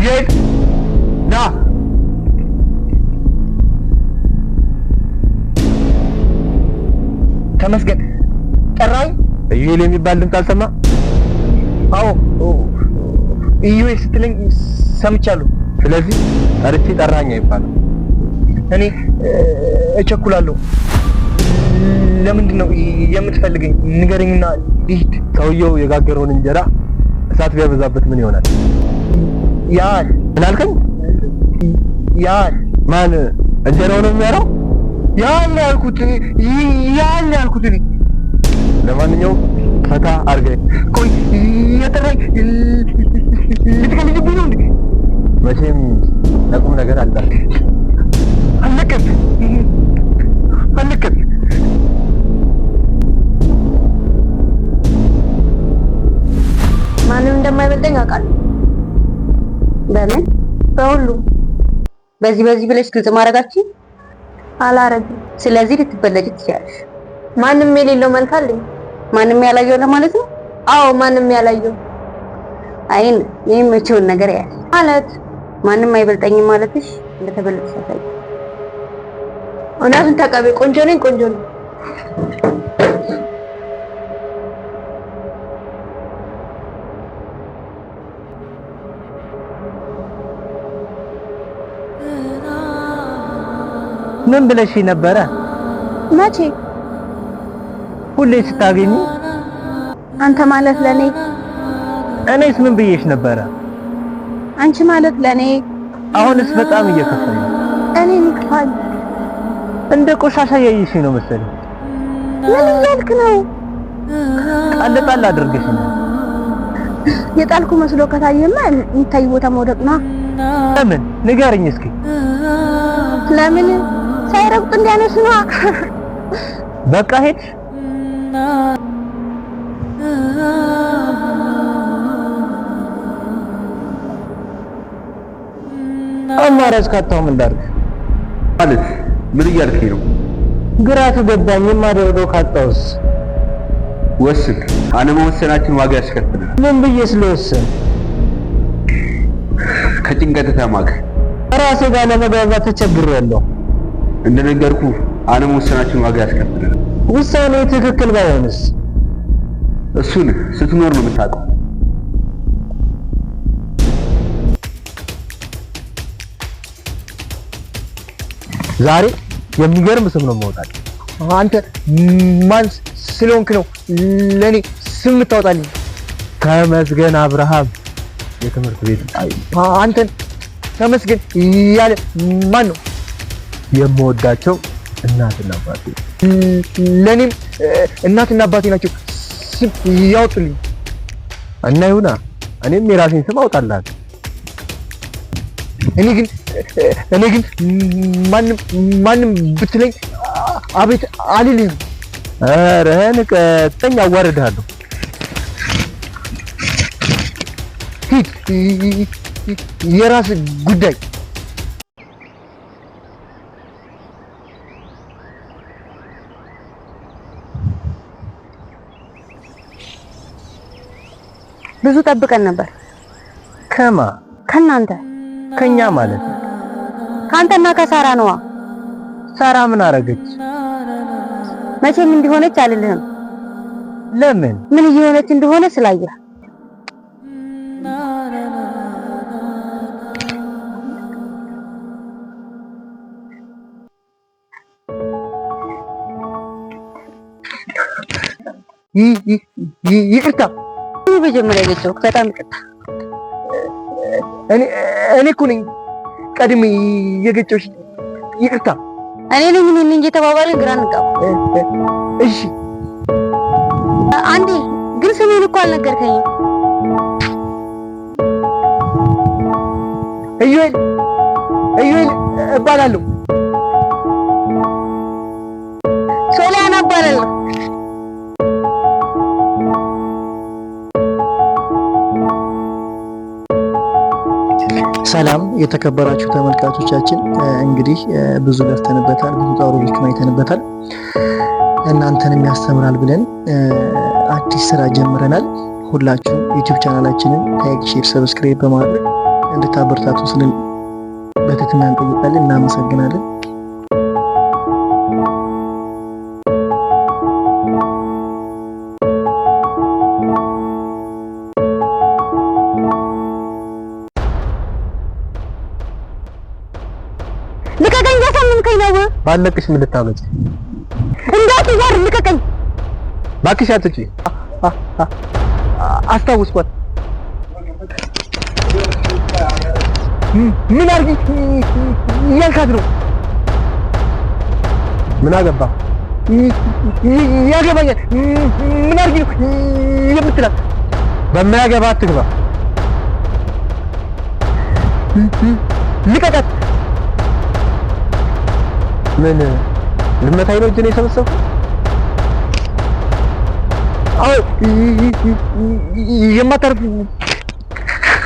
እየሄድ ና ተመስገን ጠራኝ። እዩኤል የሚባል ድምፅ አልሰማ? አዎ እዩኤል ስትለኝ ሰምቻለሁ። ስለዚህ ጠርቼ ጠራኝ አይባልም። እኔ እቸኩላለሁ። ለምንድን ነው የምትፈልገኝ? ንገረኝና ልሂድ። ሰውየው የጋገረውን እንጀራ እሳት ቢያበዛበት ምን ይሆናል? ያል ምን አልከኝ? ያል ማን እንጀራው ነው የሚያራው? ያል ያልኩት እኔ። ለማንኛውም ፈታ አድርገኝ። ቆይ የጠራኝ ልትገልጅብኝ ነው እንዴ? መቼም ለቁም ነገር አልጠራም። አለቀት ማንም እንደማይበልጠኝ አውቃለሁ። በምን? በሁሉም። በዚህ ብለሽ ግልጽ ማድረጋችን አላረግም። ስለዚህ ልትበለጭ ትችያለሽ። ማንም የሌለው መልክ አለኝ። ማንም ያላየው ለማለት ነው? አዎ ማንም ያላየው አይን የሚመቸውን ነገር ያያል ማለት ማንም አይበልጠኝም ማለትሽ እንደተበለጥሽ ያሳይ። እውነቱን ተቀበይ። ቆንጆ ነኝ። ምን ብለሽ ነበረ? መቼ? ሁሌ ስታገኙ አንተ ማለት ለኔ። እኔስ ምን ብዬሽ ነበረ? አንቺ ማለት ለኔ። አሁንስ በጣም እየከፋኝ ነው። እኔ ንክፋኝ እንደ ቆሻሻ ያይሽ ነው መሰለኝ። ምን እያልክ ነው? ጣል አድርገሽ ነው። የጣልኩ መስሎ ከታየማ እንታይ ቦታ መውደቅ ነው። ለምን ንገርኝ እስኪ። ለምን ሳይረግጥ እንዲያነሱ ነው። በቃ ሄድሽ? አማራጭ ካጣሁ ምን ላድርግ? ማለት ምን እያልከኝ ነው? ግራ ተገባኝ። የማደርገው ካጣሁስ? ወስን። አለመወሰናችን ዋጋ ያስከፍላል። ምን ብዬ ስለወሰን? ከጭንቀት ተማክ። ራሴ ጋር ለመግባባት ተቸግሬያለሁ። እንደነገርኩ አለመወሰናችን ዋጋ ያስከፍላል። ውሳኔ ትክክል ባይሆንስ? እሱን ስትኖር ነው የምታውቀው። ዛሬ የሚገርም ስም ነው የማወጣው። አንተ ማን ስለሆንክ ነው ለኔ ስም የምታወጣልኝ? ተመስገን አብርሃም የትምህርት ቤት። አንተን ተመስገን ያለ ማን ነው? የምወዳቸው እናትና አባቴ። ለኔም እናትና አባቴ ናቸው ስም ያወጡልኝ። እና ይሁና እኔም የራሴን ስም አውጣልሃለሁ። እኔ ግን ማንም ብትለኝ አቤት አልልህም። ኧረ ንቀጠኝ፣ አዋርድሃለሁ። ሂድ፣ የራስህ ጉዳይ። ብዙ ጠብቀን ነበር። ከማ? ከናንተ። ከኛ ማለት ነው? ካንተና ከሳራ ነዋ። ሳራ ምን አረገች? መቼም እንዲሆነች አልልህም። ለምን? ምን እየሆነች እንደሆነ ስላየህ። ይቅርታ። በመጀመሪያ ገጨው። በጣም ይቅርታ። እኔ እኮ ነኝ ቀድሜ የገጨሁሽ። ይቅርታ። እኔ ነኝ እንጂ ተባባልን ግራ እንጋባ። እሺ አንዴ ግን ስሜን እኮ አልነገርከኝም። እዩኤል እባላለሁ። ሶሊያና እባላለሁ። ሰላም የተከበራችሁ ተመልካቾቻችን፣ እንግዲህ ብዙ ለፍተንበታል፣ ብዙ ጣውሮችን አይተንበታል። እናንተንም ያስተምራል ብለን አዲስ ስራ ጀምረናል። ሁላችሁም ዩቲዩብ ቻናላችንን ላይክ፣ ሼር፣ ሰብስክራይብ በማድረግ እንድታበረታቱ ስንል በትህትና እንጠይቃለን። እናመሰግናለን። ልቀቀኝ! እያሳመምከኝ ነው። ባለቅሽ ምን ልታመጪ? እንዳትዞር ልቀቀኝ! እባክሽ አትጪ። አስታውስኳት። ምን አድርጊ እያልካት ነው? ምን አገባ? ያገባኛል። ምን አድርጊ ነው የምትላት? በማያገባ አትግባ። ልቀቃት! ምን ልመታኝ ነው እጄን የሰበሰብኩት? አዎ የማታርፍ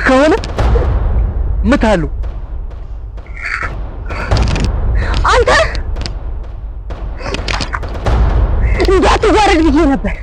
ከሆነ እመታለሁ። አንተ እንዳትዋረድ ብዬ ነበር።